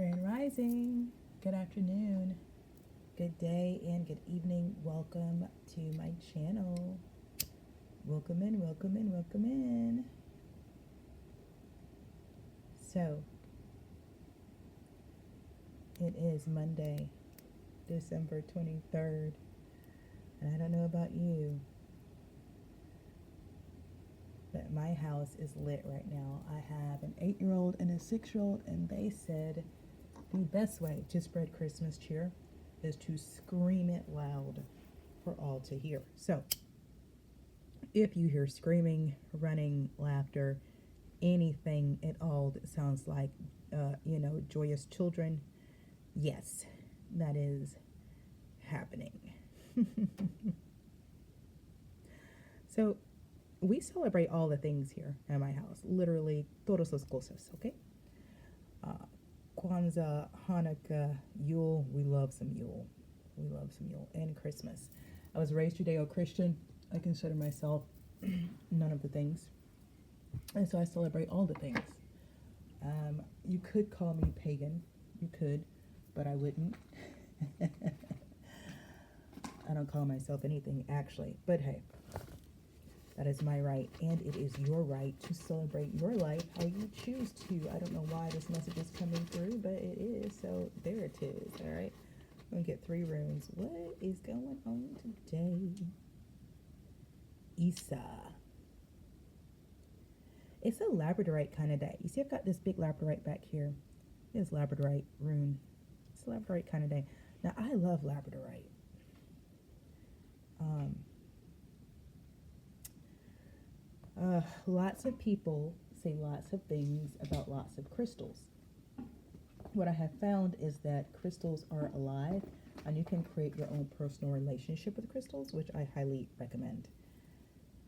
Grand Rising, good afternoon, good day, and good evening. Welcome to my channel. Welcome in, welcome in, welcome in. So, it is Monday, December 23rd, and I don't know about you, but my house is lit right now. I have an 8-year-old and a 6-year-old, and they said the best way to spread Christmas cheer is to scream it loud for all to hear. So, if you hear screaming, running, laughter, anything at all that sounds like, joyous children, yes, that is happening. So, we celebrate all the things here at my house. Literally, todos los cosas, okay? Kwanzaa, Hanukkah, Yule. We love some Yule. We love some Yule. And Christmas. I was raised Judeo-Christian. I consider myself none of the things. And so I celebrate all the things. You could call me pagan. You could, but I wouldn't. I don't call myself anything, actually. But hey. That is my right, and it is your right to celebrate your life how you choose to. I don't know why this message is coming through, but it is, so there it is, all right? I'm going to get 3 runes. What is going on today? Isa. It's a labradorite kind of day. You see I've got this big labradorite back here. This labradorite rune. It's a labradorite kind of day. Now, I love labradorite. Lots of people say lots of things about lots of crystals. What I have found is that crystals are alive, and you can create your own personal relationship with crystals, which I highly recommend.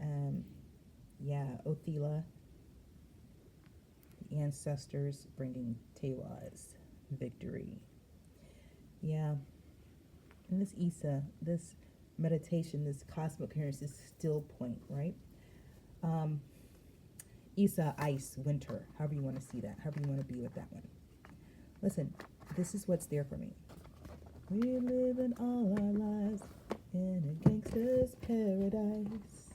Othila, the ancestors bringing Tewas victory. Yeah, and this Isa, this meditation, this cosmic coherence, this still point, right? Isa, ice, winter, however you want to see that, however you want to be with that one. Listen, this is what's there for me. We live in all our lives in a gangster's paradise.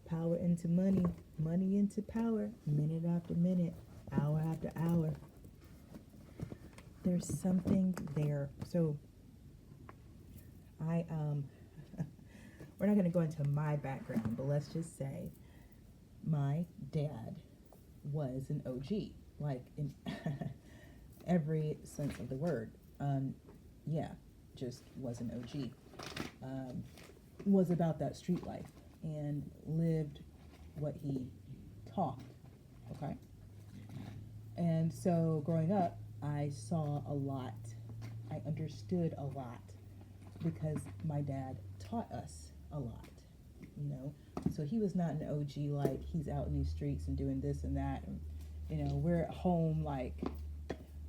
Power into money, money into power, minute after minute, hour after hour. There's something there. So, we're not going to go into my background, but let's just say my dad was an OG, like in every sense of the word. Just was an OG. Was about that street life and lived what he taught, okay? And so growing up, I saw a lot. I understood a lot because my dad taught us a lot, so he was not an OG like he's out in these streets and doing this and that, and we're at home like,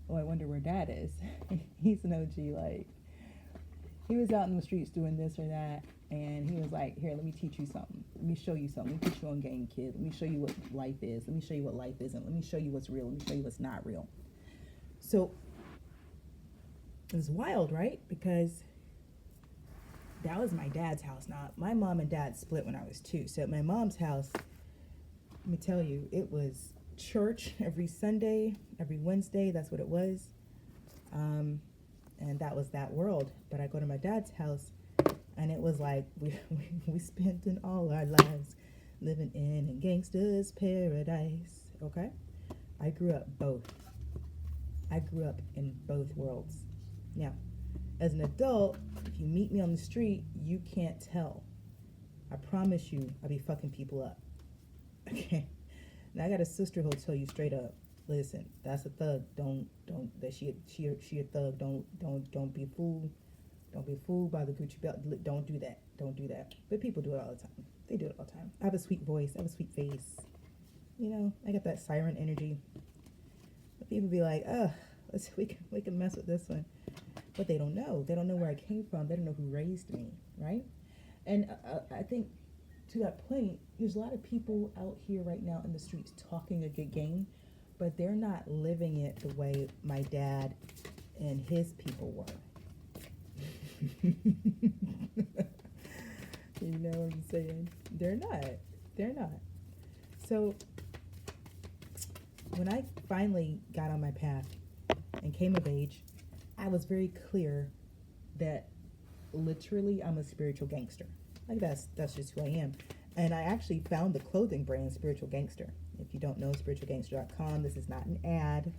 oh, I wonder where dad is. He's an OG, like he was out in the streets doing this or that, and he was like, here, let me teach you something, let me show you something, let me put you on game, kid, let me show you what life is, let me show you what life isn't, let me show you what's real, let me show you what's not real. So it's wild, right? Because that was my dad's house. Now, my mom and dad split when I was 2. So at my mom's house, let me tell you, it was church every Sunday, every Wednesday. That's what it was. And that was that world. But I go to my dad's house, and it was like we spent in all our lives living in a gangster's paradise. Okay? I grew up in both worlds. Now, as an adult, if you meet me on the street, you can't tell. I promise you, I'll be fucking people up. Okay. Now I got a sister who'll tell you straight up, listen, that's a thug. Don't that she a thug. Don't be fooled. Don't be fooled by the Gucci belt. Don't do that. Don't do that. But people do it all the time. They do it all the time. I have a sweet voice. I have a sweet face. I got that siren energy. But people be like, we can mess with this one. But they don't know. They don't know where I came from. They don't know who raised me, right? And I think to that point, there's a lot of people out here right now in the streets talking a good game, but they're not living it the way my dad and his people were. You know what I'm saying? They're not. They're not. So when I finally got on my path and came of age, I was very clear that literally I'm a spiritual gangster. Like that's just who I am. And I actually found the clothing brand Spiritual Gangster. If you don't know spiritualgangster.com, this is not an ad.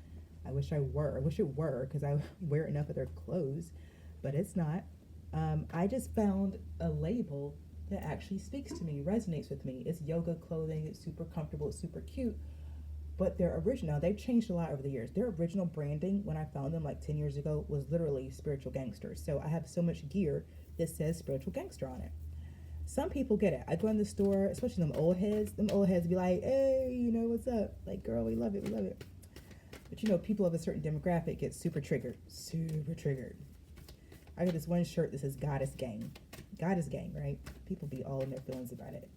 I wish it were, because I wear enough of their clothes, but it's not. I just found a label that actually speaks to me, resonates with me. It's yoga clothing, it's super comfortable, it's super cute, but they're original. They've changed a lot over the years. Their original branding, when I found them like 10 years ago, was literally Spiritual Gangster. So I have so much gear that says Spiritual Gangster on it. Some people get it. I go in the store, especially them old heads be like, hey, you know, what's up? Like, girl, we love it, we love it. But you know, people of a certain demographic get super triggered. I got this one shirt that says Goddess Gang. Goddess Gang, right? People be all in their feelings about it.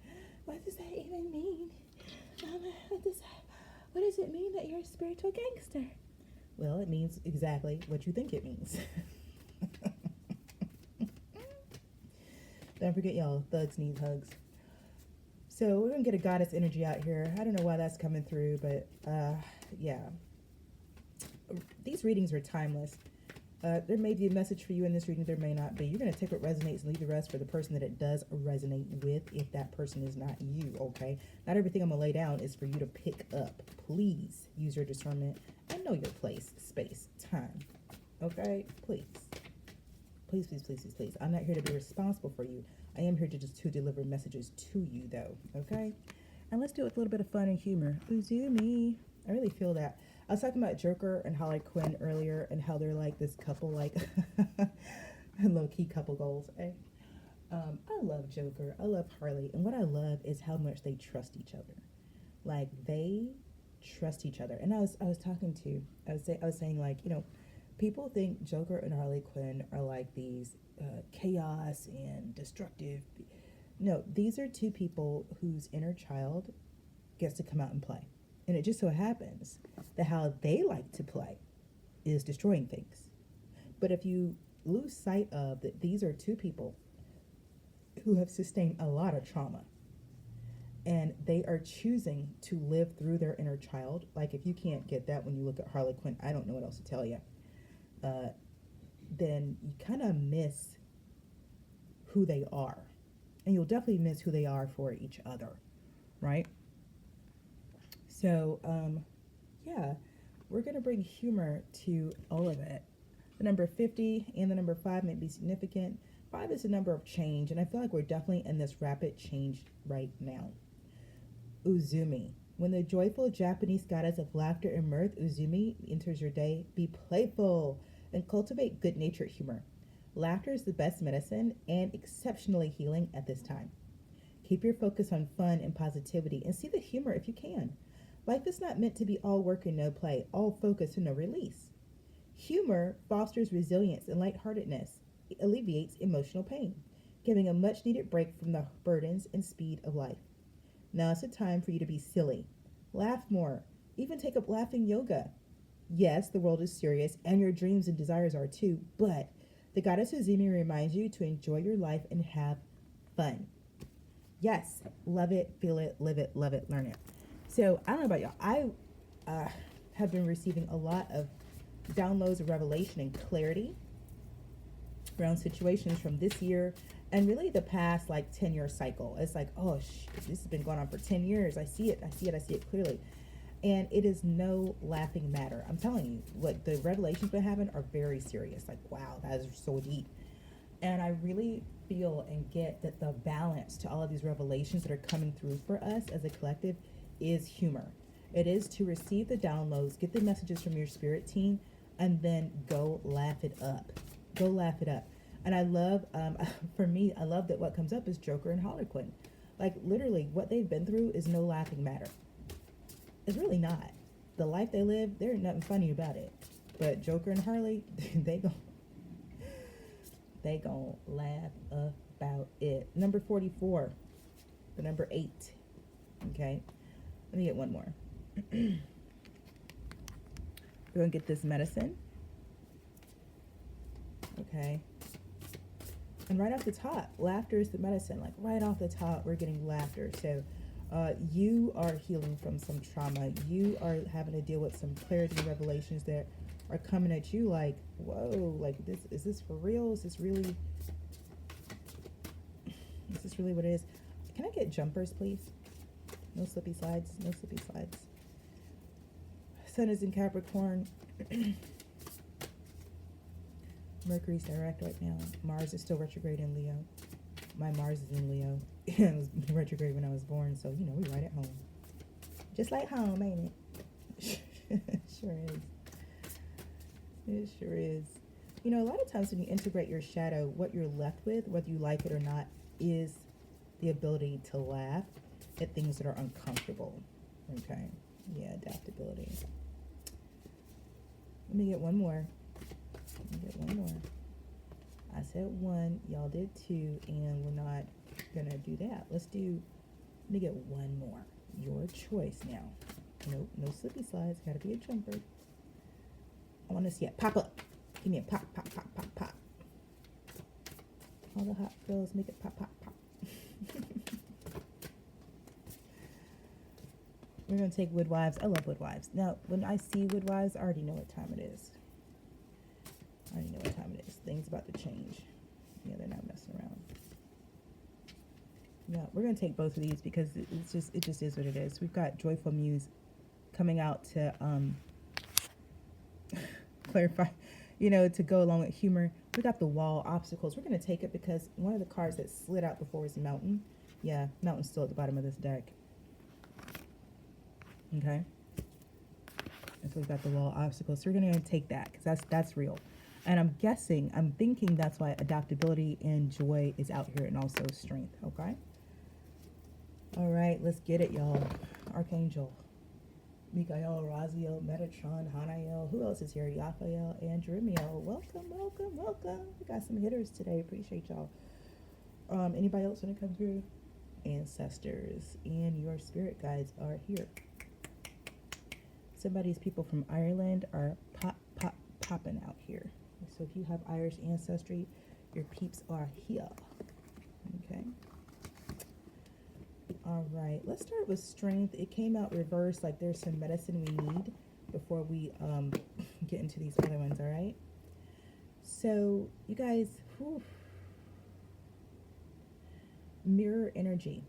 What does that even mean? Mama, what does it mean that you're a spiritual gangster? Well, it means exactly what you think it means. Don't forget, y'all, thugs need hugs. So we're going to get a goddess energy out here. I don't know why that's coming through, but yeah. These readings are timeless. There may be a message for you in this reading, there may not be. You're going to take what resonates and leave the rest for the person that it does resonate with, if that person is not you, okay? Not everything I'm going to lay down is for you to pick up. Please use your discernment and know your place, space, time, okay? Please. Please, please, please, please, please. I'm not here to be responsible for you. I am here to deliver messages to you, though, okay? And let's do it with a little bit of fun and humor. Uzumi. I really feel that. I was talking about Joker and Harley Quinn earlier and how they're like this couple, like low-key couple goals. Eh? I love Joker. I love Harley. And what I love is how much they trust each other. Like, they trust each other. And I was saying, like, you know, people think Joker and Harley Quinn are like these chaos and destructive. No, these are two people whose inner child gets to come out and play. And it just so happens that how they like to play is destroying things. But if you lose sight of that these are two people who have sustained a lot of trauma and they are choosing to live through their inner child, like if you can't get that when you look at Harley Quinn, I don't know what else to tell you, then you kind of miss who they are. And you'll definitely miss who they are for each other, right? So, yeah, we're going to bring humor to all of it. The number 50 and the number 5 may be significant. 5 is a number of change, and I feel like we're definitely in this rapid change right now. Uzumi. When the joyful Japanese goddess of laughter and mirth, Uzumi, enters your day, be playful and cultivate good-natured humor. Laughter is the best medicine and exceptionally healing at this time. Keep your focus on fun and positivity and see the humor if you can. Life is not meant to be all work and no play, all focus and no release. Humor fosters resilience and lightheartedness. It alleviates emotional pain, giving a much-needed break from the burdens and speed of life. Now is the time for you to be silly. Laugh more. Even take up laughing yoga. Yes, the world is serious, and your dreams and desires are too, but the goddess Uzumi reminds you to enjoy your life and have fun. Yes, love it, feel it, live it, love it, learn it. So, I don't know about y'all. I have been receiving a lot of downloads of revelation and clarity around situations from this year and really the past, like, 10-year cycle. It's like, oh, this has been going on for 10 years. I see it clearly. And it is no laughing matter. I'm telling you, what the revelations been having are very serious. Like, wow, that is so deep. And I really feel and get that the balance to all of these revelations that are coming through for us as a collective is humor. It is to receive the downloads, get the messages from your spirit team, and then go laugh it up. Go laugh it up. And I love, for me, I love that what comes up is Joker and Harley Quinn. Like, literally, what they've been through is no laughing matter. It's really not. The life they live, there ain't nothing funny about it. But Joker and Harley, they gon' laugh about it. Number 44, the number 8. Okay, let me get one more. We're going to get this medicine. Okay. And right off the top, laughter is the medicine. Like right off the top, we're getting laughter. So you are healing from some trauma. You are having to deal with some clarity and revelations that are coming at you like, whoa, like is this for real? Is this really what it is? Can I get jumpers, please? No slippy slides, no slippy slides. Sun is in Capricorn. Mercury's direct right now. Mars is still retrograde in Leo. My Mars is in Leo. It was retrograde when I was born, so you know, we right at home. Just like home, ain't it? It sure is. It sure is. You know, a lot of times when you integrate your shadow, what you're left with, whether you like it or not, is the ability to laugh at things that are uncomfortable. Okay? Yeah, adaptability. Let me get one more. I said one, y'all did two, and we're not gonna do that. Let me get one more. Your choice now. Nope, no slippy slides, gotta be a jumper. I wanna see it pop up. Give me a pop, pop, pop, pop, pop. All the hot girls make it pop, pop, pop. We're gonna take Woodwives. I love Woodwives. Now, when I see Woodwives, I already know what time it is. Things about to change. Yeah, they're not messing around. Yeah, we're gonna take both of these because it just is what it is. We've got Joyful Muse coming out to clarify, to go along with humor. We got the Wall Obstacles. We're gonna take it because one of the cards that slid out before was Mountain. Yeah, Mountain's still at the bottom of this deck. Okay. And so we've got the Wall Obstacles. So we're gonna take that because that's real. And I'm thinking that's why adaptability and joy is out here, and also strength, okay? All right, let's get it, y'all. Archangel, Michael, Raziel, Metatron, Hanael. Who else is here? Raphael and Jeremiel. Welcome. We got some hitters today. Appreciate y'all. Anybody else want to come through? Ancestors and your spirit guides are here. Somebody's people from Ireland are popping out here. So if you have Irish ancestry, your peeps are here. Okay. All right. Let's start with strength. It came out reversed, like there's some medicine we need before we get into these other ones, all right? So you guys, mirror energy,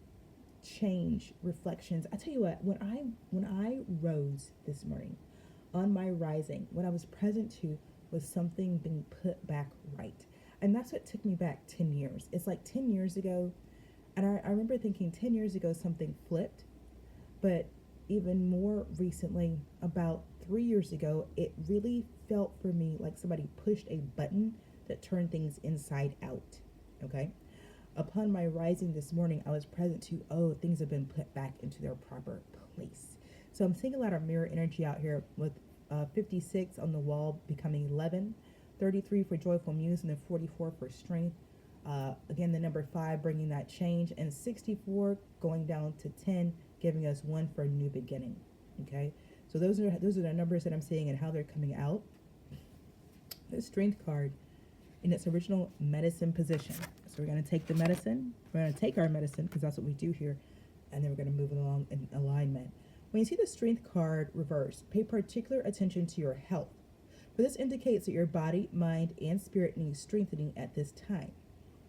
change, reflections. I tell you what, when I rose this morning on my rising, what I was present to was something being put back right. And that's what took me back 10 years. It's like 10 years ago, and I remember thinking 10 years ago something flipped, but even more recently, about 3 years ago, it really felt for me like somebody pushed a button that turned things inside out, okay? Upon my rising this morning, I was present to, things have been put back into their proper place. So I'm seeing a lot of mirror energy out here with 56 on the wall becoming 11, 33 for Joyful Muse, and then 44 for Strength. Again, the number 5 bringing that change, and 64 going down to 10, giving us 1 for New Beginning. Okay, so those are the numbers that I'm seeing and how they're coming out. The Strength card in its original medicine position. So we're going to take the medicine. We're going to take our medicine because that's what we do here, and then we're going to move it along in alignment. When you see the Strength card reversed, pay particular attention to your health, for this indicates that your body, mind, and spirit need strengthening at this time.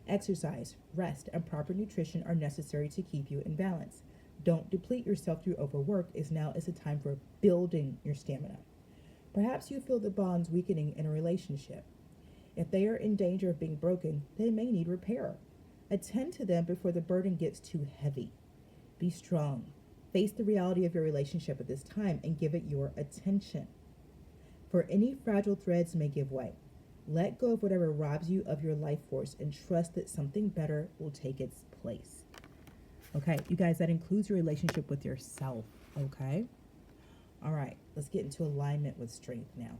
Exercise, rest, and proper nutrition are necessary to keep you in balance. Don't deplete yourself through overwork, as now is the time for building your stamina. Perhaps you feel the bonds weakening in a relationship. If they are in danger of being broken, they may need repair. Attend to them before the burden gets too heavy. Be strong. Face the reality of your relationship at this time and give it your attention. For any fragile threads may give way. Let go of whatever robs you of your life force and trust that something better will take its place. Okay, you guys, that includes your relationship with yourself, okay? All right, let's get into alignment with Strength now.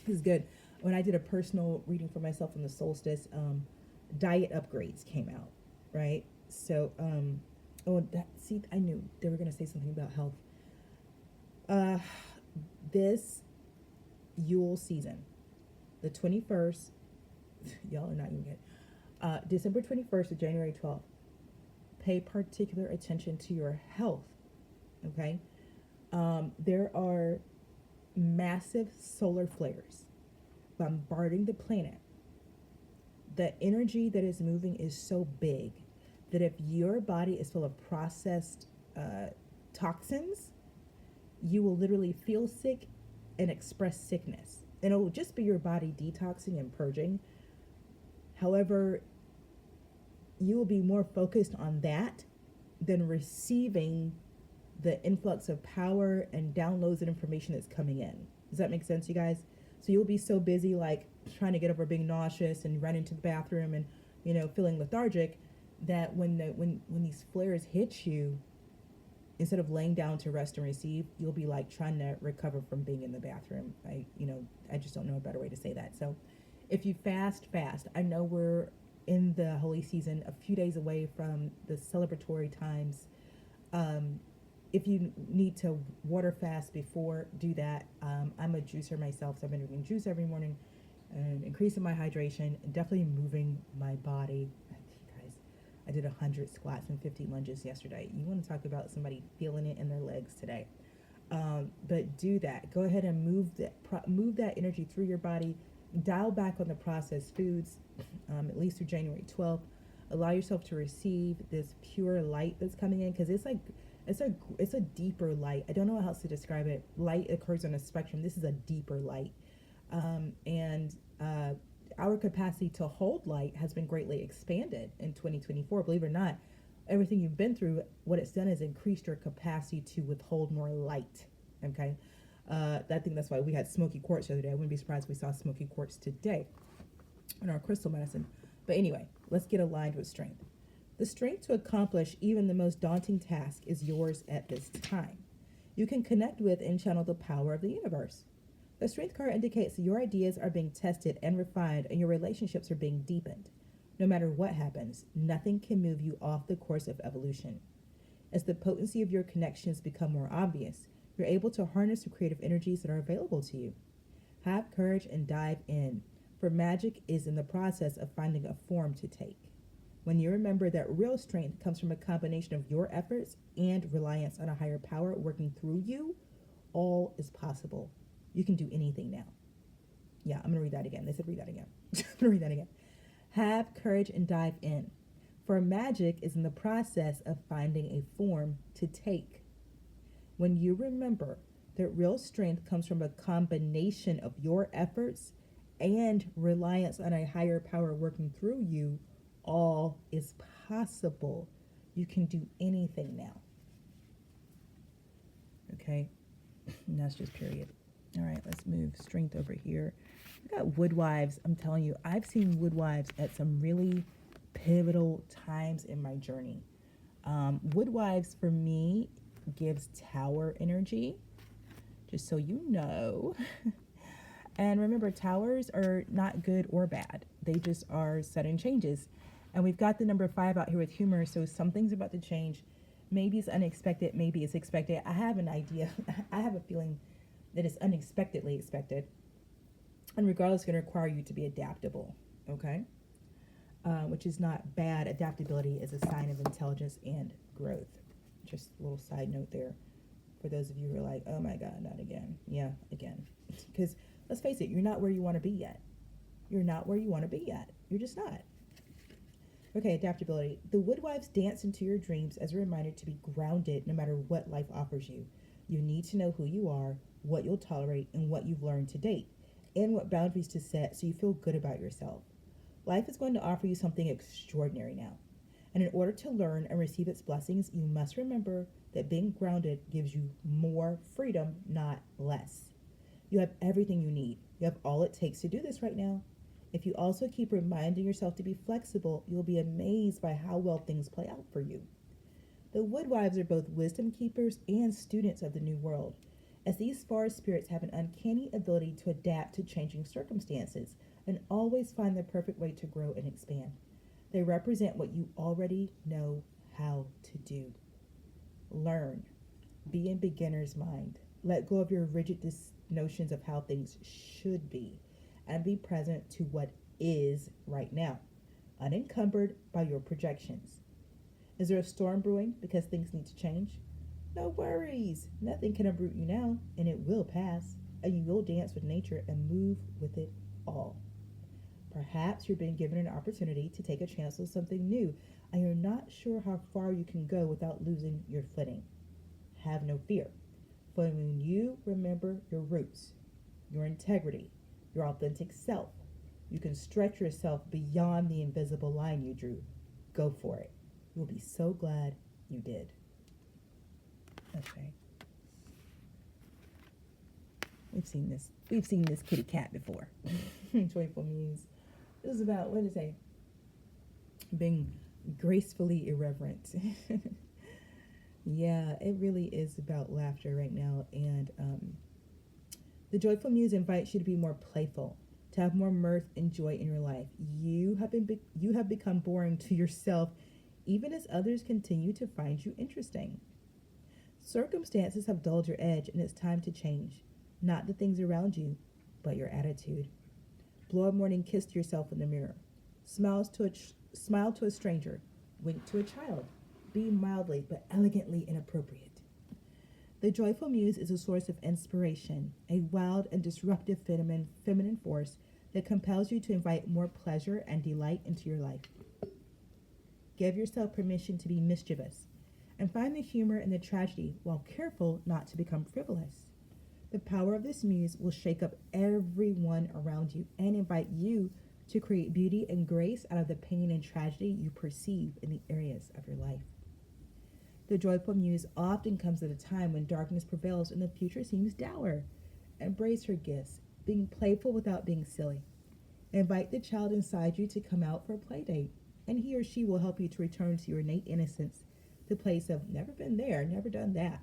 This is good. When I did a personal reading for myself on the solstice, diet upgrades came out, right? So, I knew they were going to say something about health. this Yule season, the 21st, y'all are not even good, December 21st to January 12th, pay particular attention to your health, okay? There are massive solar flares bombarding the planet. The energy that is moving is so big that if your body is full of processed toxins, you will literally feel sick and express sickness. And it will just be your body detoxing and purging. However, you will be more focused on that than receiving the influx of power and downloads and information that's coming in. Does that make sense, you guys? So you'll be so busy like trying to get over being nauseous and running to the bathroom and, you know, feeling lethargic, that when these flares hit you, instead of laying down to rest and receive, you'll be like trying to recover from being in the bathroom. I just don't know a better way to say that. So if you fast. I know we're in the holy season, a few days away from the celebratory times. If you need to water fast before, do that. I'm a juicer myself, so I've been drinking juice every morning and increasing my hydration, and definitely moving my body. Guys, I did 100 squats and 50 lunges yesterday. You want to talk about somebody feeling it in their legs today. But do that. Go ahead and move that energy through your body. Dial back on the processed foods, at least through January 12th. Allow yourself to receive this pure light that's coming in, because it's a deeper light. I don't know how else to describe it. Light occurs on a spectrum. This is a deeper light. And our capacity to hold light has been greatly expanded in 2024. Believe it or not, everything you've been through, what it's done is increased your capacity to withhold more light. Okay? I think that's why we had smoky quartz the other day. I wouldn't be surprised if we saw smoky quartz today in our crystal medicine. But anyway, let's get aligned with strength. The strength to accomplish even the most daunting task is yours at this time. You can connect with and channel the power of the universe. The strength card indicates that your ideas are being tested and refined, and your relationships are being deepened. No matter what happens, nothing can move you off the course of evolution. As the potency of your connections become more obvious, you're able to harness the creative energies that are available to you. Have courage and dive in, for magic is in the process of finding a form to take. When you remember that real strength comes from a combination of your efforts and reliance on a higher power working through you, all is possible. You can do anything now. Yeah, I'm going to read that again. They said read that again. I'm going to read that again. Have courage and dive in, for magic is in the process of finding a form to take. When you remember that real strength comes from a combination of your efforts and reliance on a higher power working through you, all is possible. You can do anything now. Okay? And that's just period. All right, let's move strength over here. We got woodwives. I'm telling you, I've seen woodwives at some really pivotal times in my journey. Woodwives for me gives tower energy, just so you know. And remember, towers are not good or bad. They just are sudden changes. And we've got the number 5 out here with humor, so something's about to change. Maybe it's unexpected, maybe it's expected. I have an idea. I have a feeling that it's unexpectedly expected. And regardless, it's going to require you to be adaptable, okay? Which is not bad. Adaptability is a sign of intelligence and growth. Just a little side note there for those of you who are like, oh my God, not again. Yeah, again. Because let's face it, you're not where you want to be yet. You're not where you want to be yet. You're just not. Okay, adaptability. The woodwives dance into your dreams as a reminder to be grounded no matter what life offers you. You need to know who you are, what you'll tolerate, and what you've learned to date, and what boundaries to set so you feel good about yourself. Life is going to offer you something extraordinary now. And in order to learn and receive its blessings, you must remember that being grounded gives you more freedom, not less. You have everything you need. You have all it takes to do this right now. If you also keep reminding yourself to be flexible, you'll be amazed by how well things play out for you. The woodwives are both wisdom keepers and students of the new world, as these forest spirits have an uncanny ability to adapt to changing circumstances and always find the perfect way to grow and expand. They represent what you already know how to do. Learn. Be in beginner's mind. Let go of your rigid notions of how things should be and be present to what is right now, unencumbered by your projections. Is there a storm brewing because things need to change? No worries. Nothing can uproot you now, and it will pass, and you will dance with nature and move with it all. Perhaps you're being given an opportunity to take a chance on something new, and you're not sure how far you can go without losing your footing. Have no fear. For when you remember your roots, your integrity, your authentic self, you can stretch yourself beyond the invisible line you drew. Go for it. You'll be so glad you did. Okay. We've seen this kitty cat before. Joyful Muse. This is about, what did it say? Being gracefully irreverent. Yeah, it really is about laughter right now. And the Joyful Muse invites you to be more playful, to have more mirth and joy in your life. You have become boring to yourself, even as others continue to find you interesting. Circumstances have dulled your edge, and it's time to change. Not the things around you, but your attitude. Blow a morning kiss to yourself in the mirror. Smile to a stranger. Wink to a child. Be mildly but elegantly inappropriate. The Joyful Muse is a source of inspiration, a wild and disruptive feminine force that compels you to invite more pleasure and delight into your life. Give yourself permission to be mischievous, and find the humor in the tragedy while careful not to become frivolous. The power of this muse will shake up everyone around you and invite you to create beauty and grace out of the pain and tragedy you perceive in the areas of your life. The Joyful Muse often comes at a time when darkness prevails and the future seems dour. Embrace her gifts, being playful without being silly. Invite the child inside you to come out for a play date, and he or she will help you to return to your innate innocence, the place of never been there, never done that,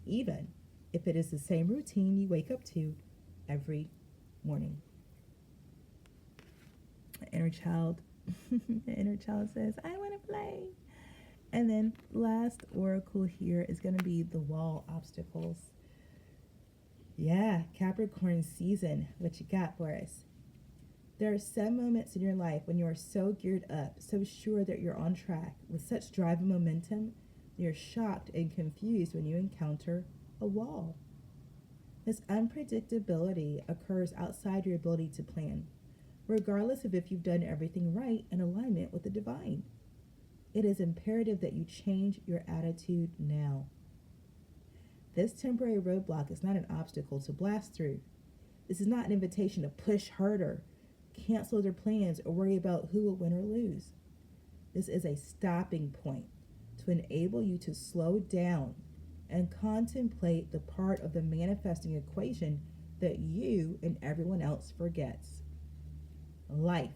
even if it is the same routine you wake up to every morning. The inner child says, I want to play. And then last oracle here is going to be the wall obstacles. Yeah, Capricorn season, what you got for us? There are some moments in your life when you are so geared up, so sure that you're on track, with such drive and momentum, you're shocked and confused when you encounter a wall. This unpredictability occurs outside your ability to plan, regardless of if you've done everything right in alignment with the divine. It is imperative that you change your attitude now. This temporary roadblock is not an obstacle to blast through. This is not an invitation to push harder, cancel their plans, or worry about who will win or lose. This is a stopping point to enable you to slow down and contemplate the part of the manifesting equation that you and everyone else forgets. Life,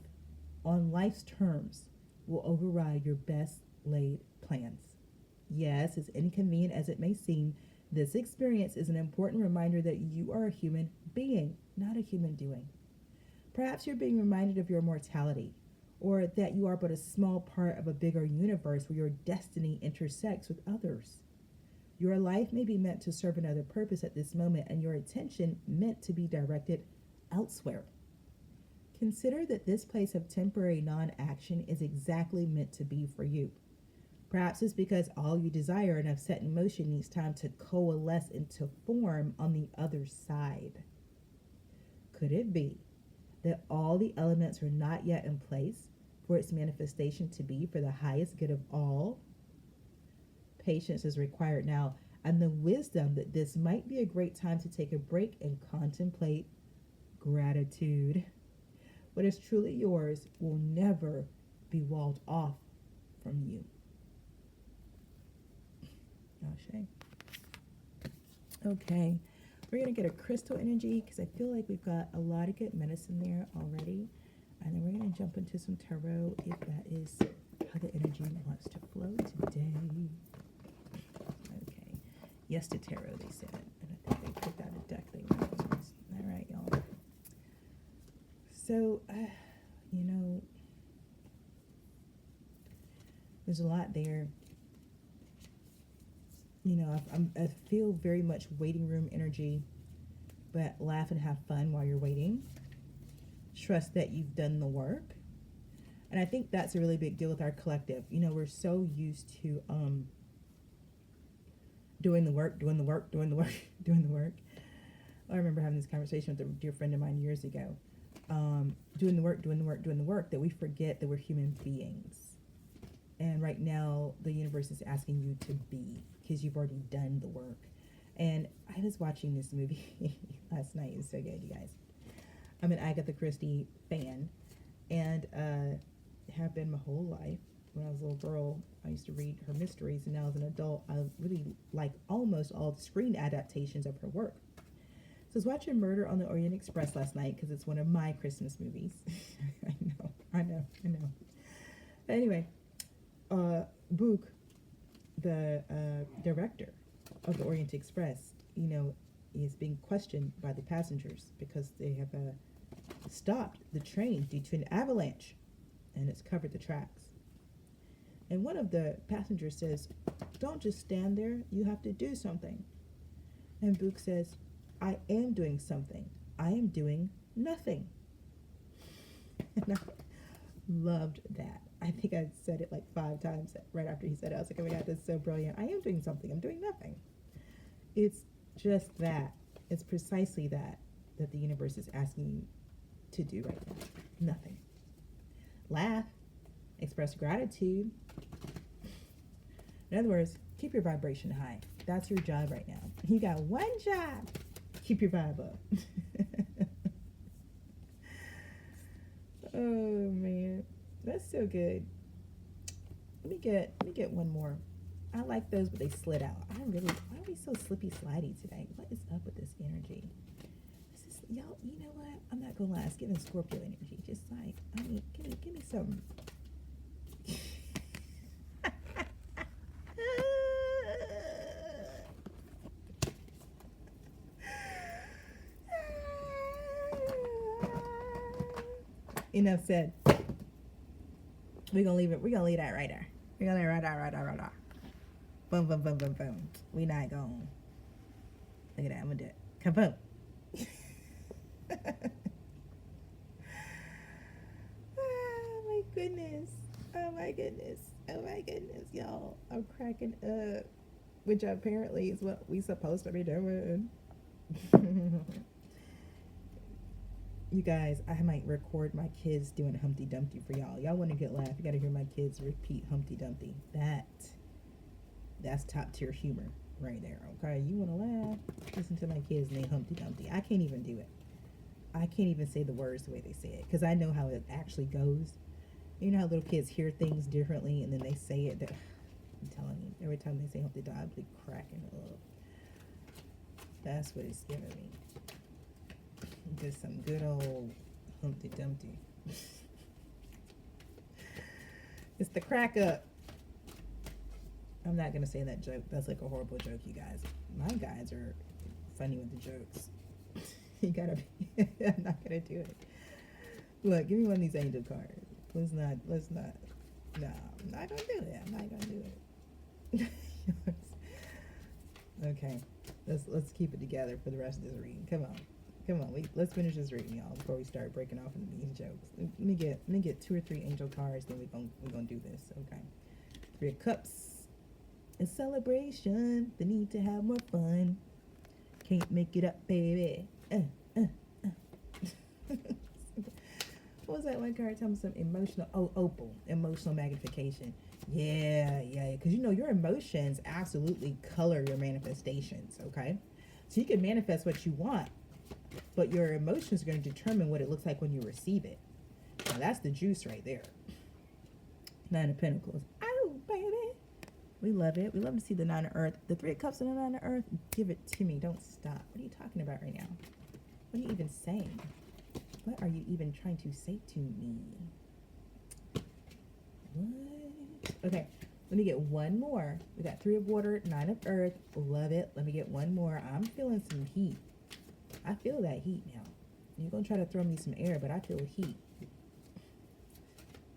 on life's terms, will override your best laid plans. Yes, as inconvenient as it may seem, this experience is an important reminder that you are a human being, not a human doing. Perhaps you're being reminded of your mortality, or that you are but a small part of a bigger universe where your destiny intersects with others. Your life may be meant to serve another purpose at this moment, and your attention meant to be directed elsewhere. Consider that this place of temporary non-action is exactly meant to be for you. Perhaps it's because all you desire and have set in motion needs time to coalesce into form on the other side. Could it be that all the elements are not yet in place for its manifestation to be for the highest good of all? Patience is required now, and the wisdom that this might be a great time to take a break and contemplate gratitude. What is truly yours will never be walled off from you. Okay, we're going to get a crystal energy because I feel like we've got a lot of good medicine there already. And then we're going to jump into some tarot if that is how the energy wants to flow today. Okay, yes to tarot, they said. And I think they picked out a deck they liked. All right, y'all. So, there's a lot there. You know, I feel very much waiting room energy, but laugh and have fun while you're waiting. Trust that you've done the work. And I think that's a really big deal with our collective. You know, we're so used to doing the work, doing the work, doing the work, doing the work. I remember having this conversation with a dear friend of mine years ago. Doing the work, doing the work, doing the work, that we forget that we're human beings. And right now, the universe is asking you to be, because you've already done the work. And I was watching this movie last night. It's so good, you guys. I'm an Agatha Christie fan, and have been my whole life. When I was a little girl, I used to read her mysteries, and now as an adult, I really like almost all the screen adaptations of her work. So I was watching Murder on the Orient Express last night because it's one of my Christmas movies. I know. But anyway, Book, the director of the Orient Express, you know, is being questioned by the passengers because they have stopped the train due to an avalanche, and it's covered the tracks. And one of the passengers says, "Don't just stand there, you have to do something." And Book says, "I am doing something. I am doing nothing." And I loved that. I think I said it like 5 times right after he said it. I was like, oh my God, that's so brilliant. I am doing something. I'm doing nothing. It's just that. It's precisely that the universe is asking you to do right now. Nothing. Laugh. Express gratitude. In other words, keep your vibration high. That's your job right now. You got one job. Keep your vibe up. Oh man, that's so good. Let me get one more. I like those, but they slid out. Why are we so slippy slidey today? What is up with this energy? This is, y'all, you know what? I'm not gonna lie, it's giving Scorpio energy. Just like, I mean, give me some. Enough said. We're gonna leave that right there. We're gonna leave it right there. Boom, boom, boom, boom, boom. We not going. Look at that. I'm gonna do it. Kaboom. Oh my goodness. Oh my goodness. Oh my goodness, y'all. I'm cracking up. Which apparently is what we supposed to be doing. You guys, I might record my kids doing Humpty Dumpty for y'all. Y'all want to get laugh? You got to hear my kids repeat Humpty Dumpty. That's top tier humor right there. Okay, you want to laugh? Listen to my kids name Humpty Dumpty. I can't even do it. I can't even say the words the way they say it because I know how it actually goes. You know how little kids hear things differently and then they say it. I'm telling you, every time they say Humpty Dumpty, I'll be cracking up. That's what it's giving me. Just some good old Humpty Dumpty. It's the crack up. I'm not gonna say that joke. That's like a horrible joke, you guys. My guys are funny with the jokes. You gotta be. I'm not gonna do it. Look, give me one of these angel cards. Let's not. No, I'm not gonna do it. I'm not gonna do it. Okay, let's keep it together for the rest of this reading. Come on. Let's finish this reading, y'all, before we start breaking off into these jokes. Let me get 2 or 3 angel cards, then we're gonna do this. Okay. 3 of Cups. A celebration. The need to have more fun. Can't make it up, baby. What was that one card? Tell me some emotional. Oh, Opal. Emotional magnification. Yeah. Because you know your emotions absolutely color your manifestations. Okay. So you can manifest what you want, but your emotions are going to determine what it looks like when you receive it. Now that's the juice right there. 9 of Pentacles. Oh, baby. We love it. We love to see the 9 of Earth. The 3 of Cups and the 9 of Earth. Give it to me. Don't stop. What are you talking about right now? What are you even saying? What are you even trying to say to me? What? Okay. Let me get one more. We got 3 of Water, 9 of Earth. Love it. Let me get one more. I'm feeling some heat. I feel that heat now. You're going to try to throw me some air, but I feel heat.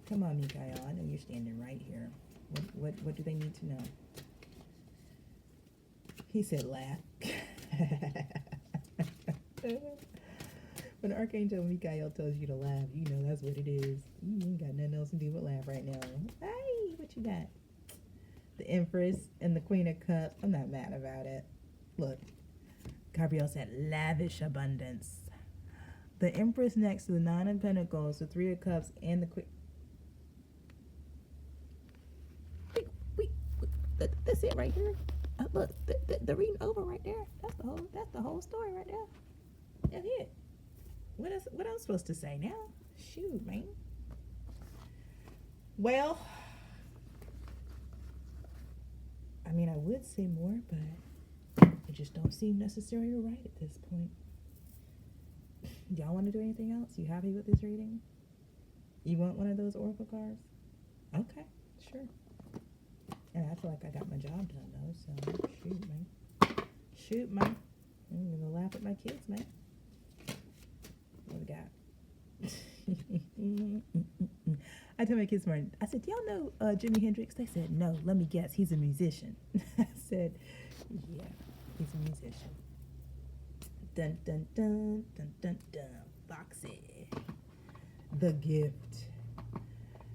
Come on, Mikael. I know you're standing right here. What do they need to know? He said laugh. When Archangel Michael tells you to laugh, you know that's what it is. You ain't got nothing else to do but laugh right now. Hey, what you got? The Empress and the Queen of Cups. I'm not mad about it. Look, Gabrielle said lavish abundance. The Empress next to the Nine of Pentacles, the Three of Cups, and the Queen. Wait, that's it right here. Look, the reading over right there. That's the whole story right there. That's it. What else I'm supposed to say now? Shoot, man. Well, I mean, I would say more, but it just don't seem necessary or right at this point. Y'all want to do anything else? You happy with this reading? You want one of those oracle cards? Okay, sure. And I feel like I got my job done, though, so shoot, man. Shoot, man. I'm going to laugh at my kids, man. What we got? I told my kids this morning, I said, do y'all know Jimi Hendrix? They said, no, let me guess, he's a musician. I said, yeah, he's a musician. Dun, dun, dun, dun, dun, dun. Foxy. The Gift.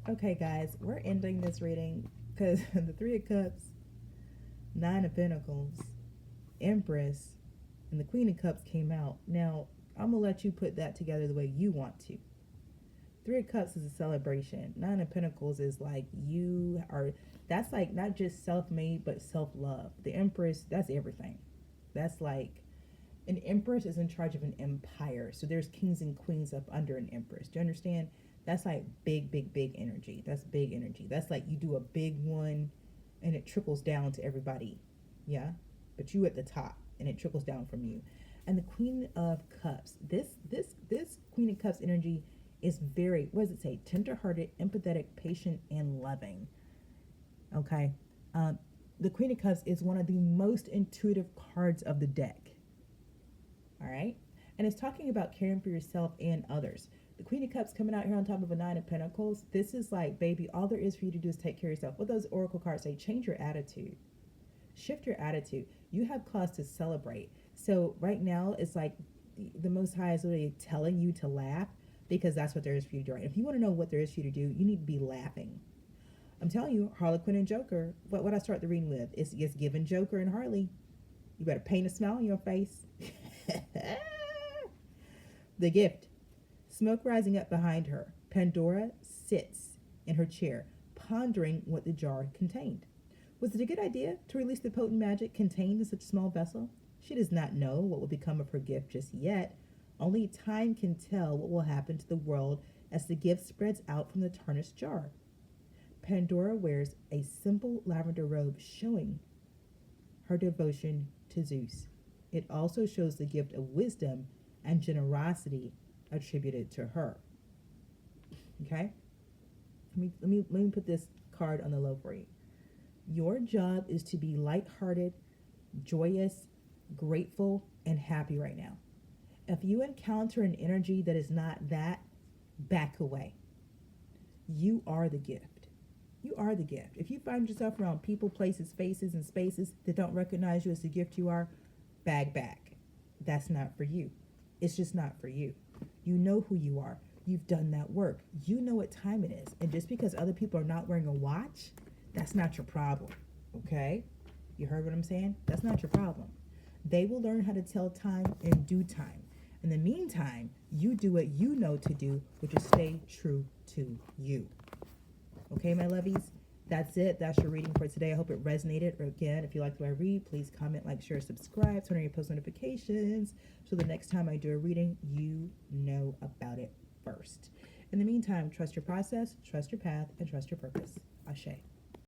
Okay, guys, we're ending this reading because the Three of Cups, Nine of Pentacles, Empress, and the Queen of Cups came out. Now, I'm going to let you put that together the way you want to. Three of Cups is a celebration. Nine of Pentacles is like that's like not just self-made, but self-love. The Empress, that's everything. That's like, an Empress is in charge of an empire. So there's kings and queens up under an Empress. Do you understand? That's like big, big, big energy. That's big energy. That's like you do a big one and it trickles down to everybody. Yeah? But you at the top and it trickles down from you. And the Queen of Cups, this Queen of Cups energy is very, what does it say? Tender-hearted, empathetic, patient, and loving. Okay? The Queen of Cups is one of the most intuitive cards of the deck. All right? And it's talking about caring for yourself and others. The Queen of Cups coming out here on top of a Nine of Pentacles, this is like, baby, all there is for you to do is take care of yourself. What those oracle cards say, change your attitude. Shift your attitude. You have cause to celebrate. So right now, it's like the Most High is really telling you to laugh because that's what there is for you to do. Right? If you want to know what there is for you to do, you need to be laughing. I'm telling you, Harlequin and Joker, what I start the reading with is given Joker and Harley. You better paint a smile on your face. The Gift. Smoke rising up behind her. Pandora sits in her chair, pondering what the jar contained. Was it a good idea to release the potent magic contained in such a small vessel? She does not know what will become of her gift just yet. Only time can tell what will happen to the world as the gift spreads out from the tarnished jar. Pandora wears a simple lavender robe showing her devotion to Zeus. It also shows the gift of wisdom and generosity attributed to her. Okay? Let me put this card on the low for you. Your job is to be lighthearted, joyous, grateful, and happy right now. If you encounter an energy that is not that, back away. You are the gift. You are the gift. If you find yourself around people, places, faces, and spaces that don't recognize you as the gift you are, bag back. That's not for you. It's just not for you. You know who you are. You've done that work. You know what time it is. And just because other people are not wearing a watch, that's not your problem. Okay? You heard what I'm saying? That's not your problem. They will learn how to tell time in due time. In the meantime, you do what you know to do, which is stay true to you. Okay, my lovies? That's it. That's your reading for today. I hope it resonated. Or again, if you like what I read, please comment, like, share, subscribe, turn on your post notifications so the next time I do a reading, you know about it first. In the meantime, trust your process, trust your path, and trust your purpose. Ashe.